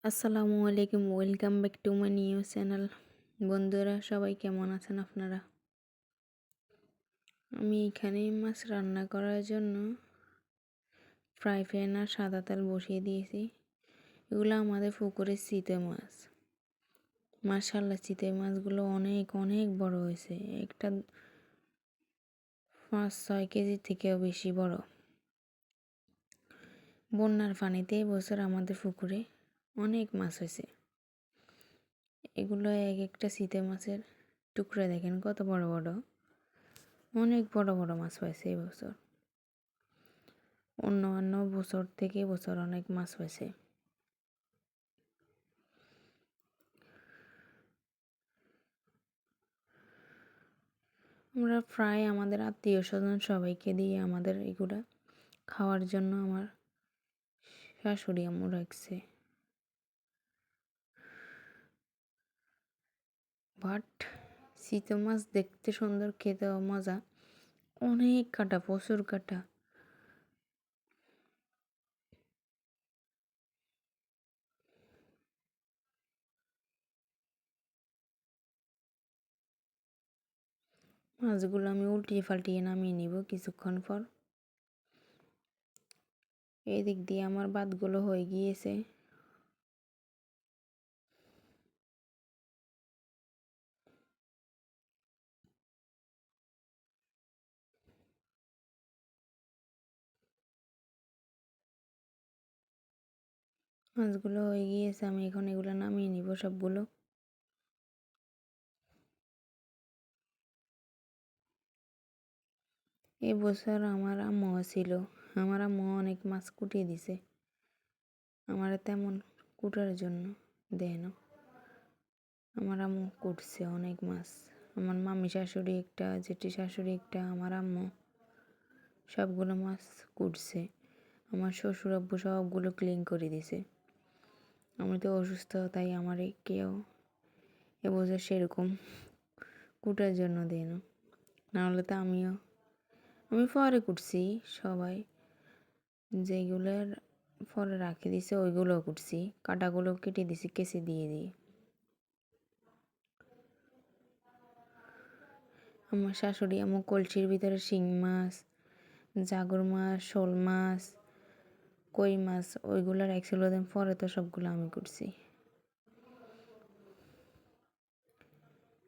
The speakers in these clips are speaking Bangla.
আসসালামু আলাইকুম, welcome back to my new channel. বন্ধুরা সবাই কেমন আছেন আপনারা? আমি এখানে মাছ রান্না করার জন্য ফ্রাই প্যান আর সাদা তেল বসিয়ে দিয়েছি। এগুলো আমাদের পুকুরের চিতই মাছ। মাশাআল্লাহ, চিতই মাছগুলো অনেক অনেক বড় হয়েছে। একটা 5-6 কেজি থেকেও বেশি বড়। বন্যার পানিতে এবছর আমাদের পুকুরে অনেক মাছ হয়েছে। এগুলো এক একটা চিতই মাছের টুকরা দেখেন কত বড় বড়। অনেক বড় বড় মাছ পাইছে এবছর। অন্য বছর থেকে এবছর অনেক মাছ হয়েছে। আমরা প্রায় আমাদের আত্মীয় স্বজন সবাইকে দিয়ে আমাদের এগুলা খাওয়ার জন্য আমার শাশুড়ি আম্মু রাখছে। বাট চিতই মাছ দেখতে সুন্দর, খেতেও মজা। অনেক কাটা, প্রচুর কাটা। মাছগুলো আমি উল্টিয়ে পাল্টিয়ে নামিয়ে নিব কিছুক্ষণ পর। এই দিক দিয়ে আমার ভাতগুলো হয়ে গিয়েছে। মাছগুলো হয়ে গিয়েছে, আমি এখন এগুলো নামিয়ে নিব সবগুলো। এবছর আমার আম্মু ছিল। আমার আম্মু অনেক মাছ কুটিয়ে দিছে আমার তেমন কুটার জন্য দেয় না। আমার আম্মু কুটছে অনেক মাছ। আমার মামি শাশুড়ি একটা, জেঠি শাশুড়ি একটা, আমার আম্মু সবগুলো মাছ কুটছে। আমার শ্বশুর আব্বু সবগুলো ক্লিন করে দিছে। আমি তো অসুস্থ, তাই আমার কেউ এবছর সেরকম কুটার জন্য দেয় না। নাহলে তো আমি পরে কুটছি। সবাই যেগুলোর পরে রাখে দিছে ওইগুলোও কুটছি, কাটাগুলো কেটে দিছি কেচি দিয়ে দিয়ে। আমার শাশুড়ি আম্মু কলসির ভিতরে শিং মাছ, জাগর মাছ, শোল মাছ, কই মাছ ওইগুলো রাখছিল। পরে তো সবগুলো আমি করছি।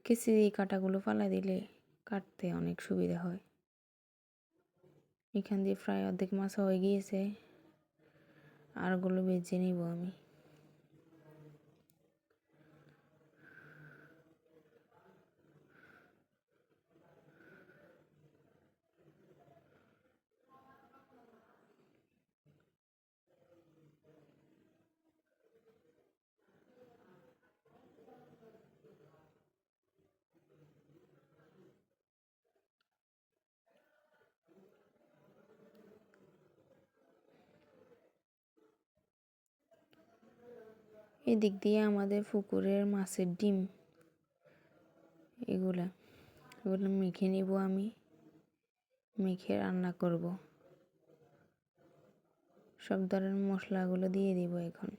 কেচি দিয়ে কাটাগুলো ফালা দিলে কাটতে অনেক সুবিধা হয়। এখান দিয়ে প্রায় অর্ধেক মাছ হয়ে গিয়েছে, আরগুলো বেছে নিব আমি। এদিক দিয়ে আমাদের পুকুরের মাছের ডিম এগুলো মেখে নিব আমি। মেখে রান্না করব। সব ধরনের মশলাগুলো দিয়ে দিব এখন।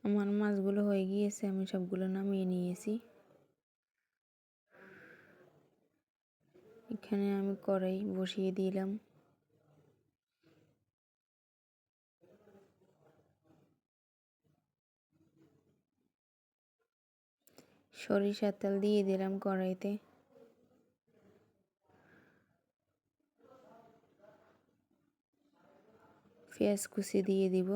আমার মাছগুলো হয়ে গিয়েছে, আমি সবগুলো নামিয়ে নিয়েছি। এখানে আমি কড়াই বসিয়ে দিলাম। সরিষার তেল দিয়ে দিলাম কড়াইতে। পেঁয়াজ কুচি দিয়ে দিব।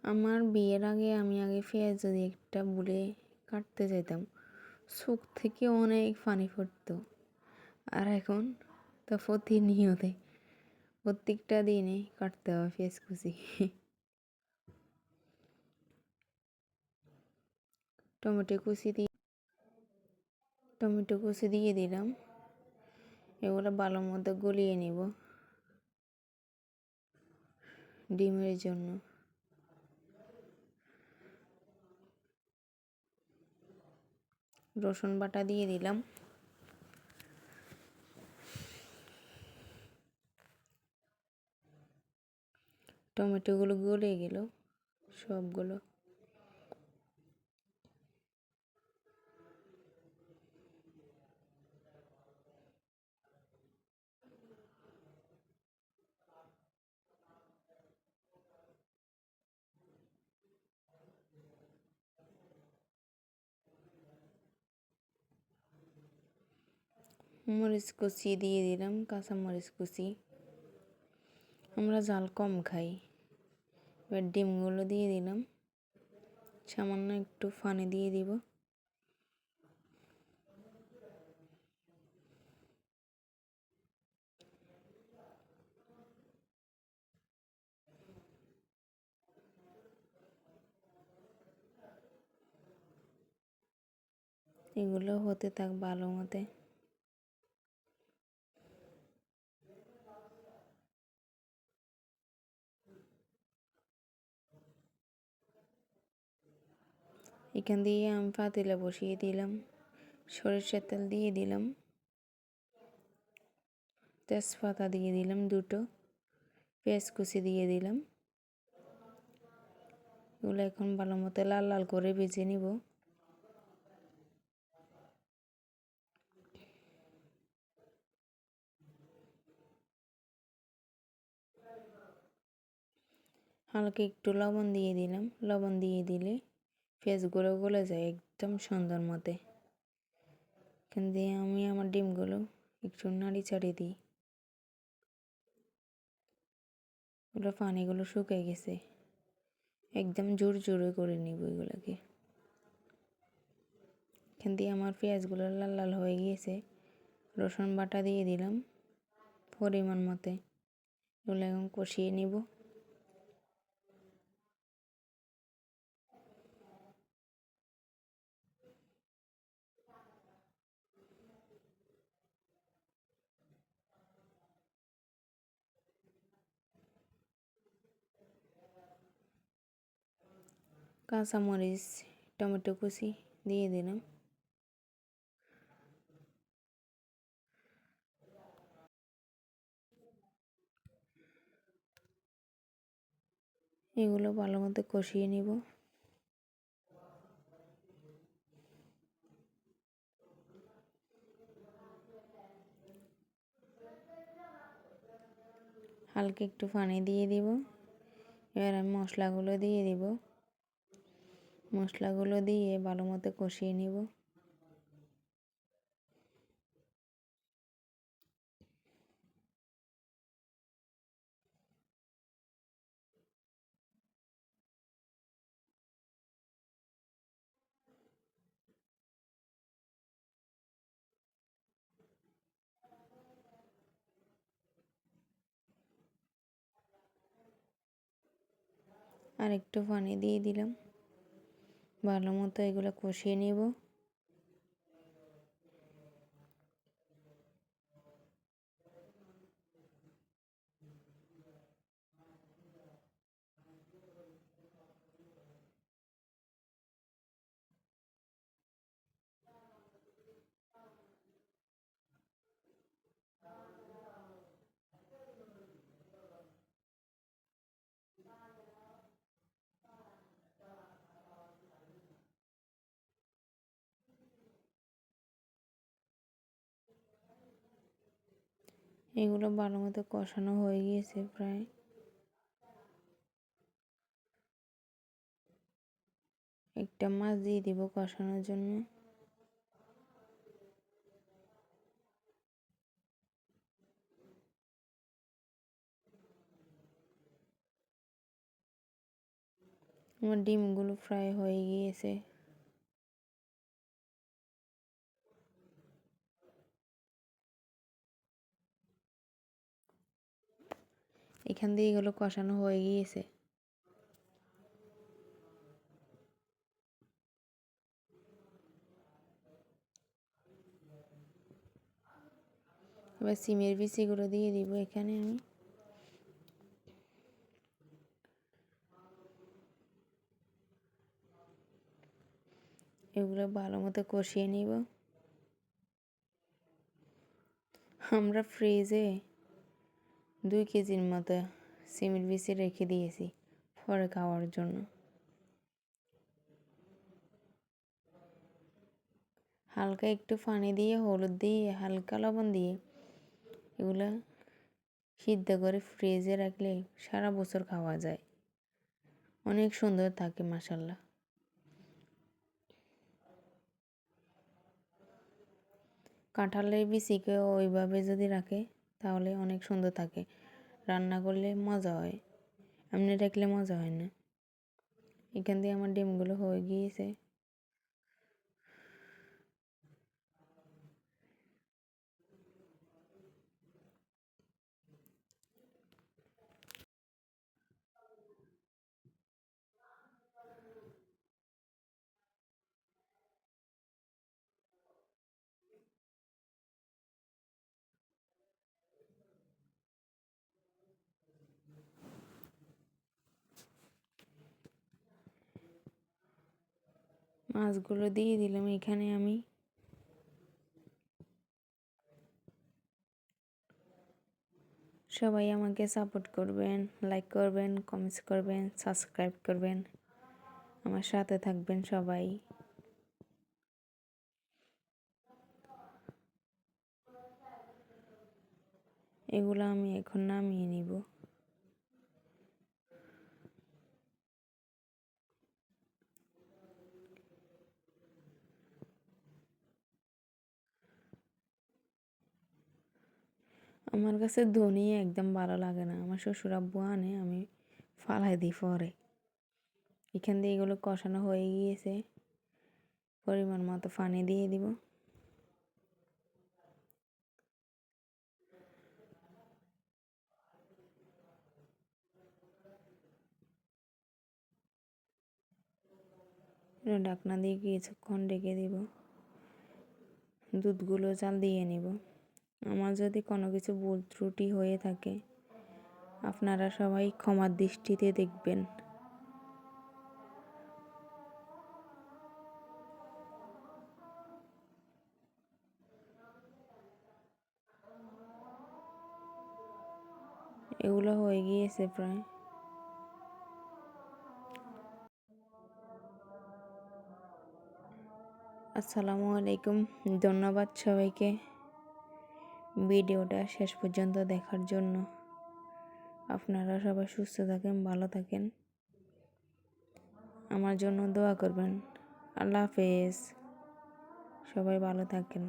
আমার বিয়ের আগে আমি পেঁয়াজ যদি একটা ভুলে কাটতে যেতাম, চোখ থেকে অনেক পানি পড়তো। আর এখন তো প্রতিনিয়তে প্রত্যেকটা দিনে কাটতে হবে পেঁয়াজ কুচি। টমেটো কুচি দিয়ে দিলাম। এগুলো ভালো মতো গলিয়ে নিব ডিমের জন্য। রসুন বাটা দিয়ে দিলাম। টমেটোগুলো গলে গেল সবগুলো। মরিচ কুচি দিয়ে দিলাম, কাঁচা মরিচ কুচি। আমরা ঝাল কম খাই। এবার ডিমগুলো দিয়ে দিলাম, সামান্য একটু পানি দিয়ে দিব। এগুলো হতে থাক ভালো মতে। এখান দিয়ে আমি পাতিলা বসিয়ে দিলাম, সরিষার তেল দিয়ে দিলাম, তেজপাতা দিয়ে দিলাম দুটো, পেঁয়াজ কুচি দিয়ে দিলাম। এগুলো এখন ভালো মতো লাল লাল করে ভেজে নিব। হালকা একটু লবণ দিয়ে দিলাম। লবণ দিয়ে দিলে পেঁয়াজগুলো গলে যায় একদম সুন্দর মতে। এখান দিয়ে আমি আমার ডিমগুলো একটু নাড়ি চাড়ি দিই। ওগুলো পানিগুলো শুকিয়ে গেছে, একদম জোর জোরে করে নিব এগুলোকে। এখান দিয়ে আমার পেঁয়াজগুলো লাল লাল হয়ে গিয়েছে। রসুন বাটা দিয়ে দিলাম পরিমাণ মতে। এগুলো এখন কষিয়ে নিব। কাঁচামরিচ, টমেটো কুচি দিয়ে দিলাম। এগুলো ভালো মতো কষিয়ে নিব। হালকা একটু পানি দিয়ে দিব। এবার আমি মশলাগুলো দিয়ে দিব। মশলাগুলো দিয়ে ভালো মতো কষিয়ে নিব। আর একটু পানি দিয়ে দিলাম। ভালো মতো এগুলো কষিয়ে নিব। এগুলো ভালো মতো কষানো হয়ে গিয়েছে প্রায়। একটা মাছ দিয়ে দিব কষানোর জন্য। আমার ডিমগুলো ফ্রাই হয়ে গিয়েছে। এখান দিয়ে এগুলো কষানো হয়ে গিয়েছে। এবার সিমের বিচিগুলো দিয়ে দিব এখানে আমি। এগুলো ভালো মতো কষিয়ে নিব। আমরা ফ্রিজে 2 কেজির মতো সিমের বিচি রেখে দিয়েছি পরে খাওয়ার জন্য। হালকা একটু পানি দিয়ে, হলুদ দিয়ে, হালকা লবণ দিয়ে এগুলো সিদ্ধ করে ফ্রিজে রাখলে সারা বছর খাওয়া যায়। অনেক সুন্দর থাকে মাশাআল্লাহ। কাঁঠালের বিচিকে ওইভাবে যদি রাখে তাহলে অনেক সুন্দর থাকে। রান্না করলে মজা হয়, এমনি রাখলে মজা হয় না। এখান দিয়ে আমার ডিমগুলো হয়ে গিয়েছে। মাছগুলো দিয়ে দিলাম এখানে আমি। সবাই আমাকে সাপোর্ট করবেন, লাইক করবেন, কমেন্টস করবেন, সাবস্ক্রাইব করবেন, আমার সাথে থাকবেন সবাই। এগুলো আমি এখন নামিয়ে নিব। আমার কাছে ধনিয়া একদম ভালো লাগে না, আমার শ্বশুর আব্বু আনে, আমি ফালাই দিই পরে। এখান দিয়ে এগুলো কষানো হয়ে গিয়েছে, পরিমাণ মতো পানি দিয়ে দিব। ঢাকনা দিয়ে কিছুক্ষণ ঢেকে দিব। দুধগুলো জাল দিয়ে নিব। আমার যদি কোনো কিছু ভুল ত্রুটি হয়ে থাকে আপনারা সবাই ক্ষমার দৃষ্টিতে দেখবেন। এগুলো হয়ে গিয়েছে প্রায়। আসসালামু আলাইকুম, ধন্যবাদ সবাইকে ভিডিওটা শেষ পর্যন্ত দেখার জন্য। আপনারা সবাই সুস্থ থাকেন, ভালো থাকেন, আমার জন্য দোয়া করবেন। আল্লাহ হাফেজ, সবাই ভালো থাকেন।